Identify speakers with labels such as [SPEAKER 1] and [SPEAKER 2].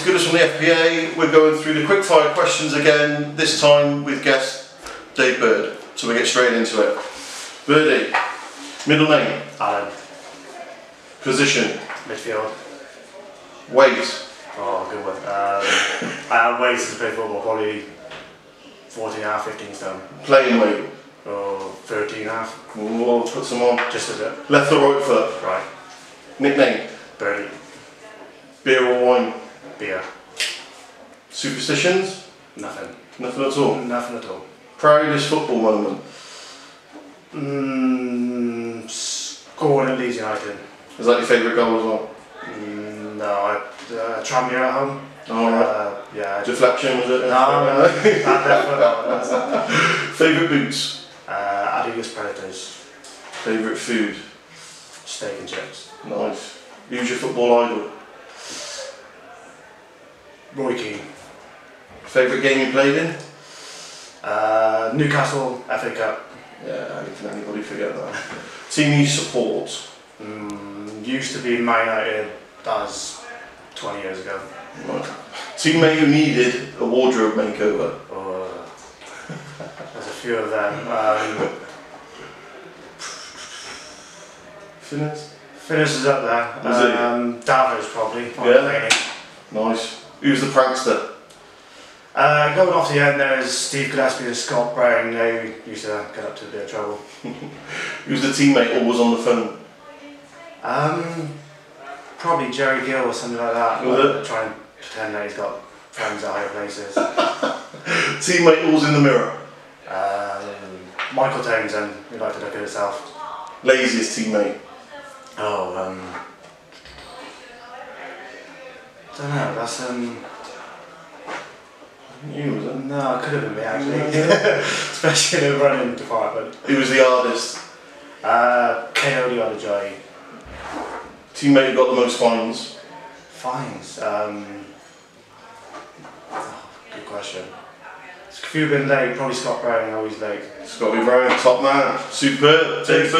[SPEAKER 1] it's Goodwin from the FPA. We're going through the quickfire questions again, this time with guest Dave Bird. So we get straight into it. Birdie, middle name?
[SPEAKER 2] Alan.
[SPEAKER 1] Position?
[SPEAKER 2] Midfield.
[SPEAKER 1] Weight?
[SPEAKER 2] Oh, good one. I have weights to play football, probably 14.5, 15 stone.
[SPEAKER 1] Playing weight?
[SPEAKER 2] Oh, 13.5.
[SPEAKER 1] We'll put some on.
[SPEAKER 2] Just a bit.
[SPEAKER 1] Left or right foot?
[SPEAKER 2] Right.
[SPEAKER 1] Nickname?
[SPEAKER 2] Birdie.
[SPEAKER 1] Beer or wine?
[SPEAKER 2] Beer.
[SPEAKER 1] Superstitions?
[SPEAKER 2] Nothing.
[SPEAKER 1] Nothing at all?
[SPEAKER 2] Nothing at all.
[SPEAKER 1] Proudest football moment?
[SPEAKER 2] Scoring at Leeds United.
[SPEAKER 1] Is that your favourite goal as well?
[SPEAKER 2] No, Tranmere at home.
[SPEAKER 1] Oh, right.
[SPEAKER 2] Yeah.
[SPEAKER 1] Deflection, was it?
[SPEAKER 2] No,
[SPEAKER 1] Favourite boots?
[SPEAKER 2] Adidas Predators.
[SPEAKER 1] Favourite food?
[SPEAKER 2] Steak and chips.
[SPEAKER 1] Nice. Who's your football idol?
[SPEAKER 2] Roy Keane.
[SPEAKER 1] Favourite game you played in?
[SPEAKER 2] Newcastle FA Cup.
[SPEAKER 1] Yeah, how can anybody forget that? Team you support?
[SPEAKER 2] Used to be Man United, that was 20 years ago.
[SPEAKER 1] Right. Teammate who needed a wardrobe makeover?
[SPEAKER 2] Oh, there's a few of them. Finnis is up there.
[SPEAKER 1] Was it?
[SPEAKER 2] Davos probably.
[SPEAKER 1] Yeah. Nice. Who's the prankster?
[SPEAKER 2] Going off the end there is Steve Gillespie and Scott Brown. They used to get up to a bit of trouble.
[SPEAKER 1] Who's the teammate always on the phone?
[SPEAKER 2] Probably Jerry Gill or something like that.
[SPEAKER 1] Was it?
[SPEAKER 2] Try and pretend that he's got friends at higher places.
[SPEAKER 1] Teammate always in the mirror?
[SPEAKER 2] Michael Townsend, we like to look at himself.
[SPEAKER 1] Laziest teammate?
[SPEAKER 2] Oh, don't know, that's
[SPEAKER 1] You, was it?
[SPEAKER 2] no, it could have been me actually. Especially in the running department.
[SPEAKER 1] Who was the hardest?
[SPEAKER 2] Coyote Odejoy.
[SPEAKER 1] Teammate who got the most fines?
[SPEAKER 2] Fines. Good question. It's a few been late, probably Scott Brown, always late.
[SPEAKER 1] Scotty Brown, top man. Superb. Take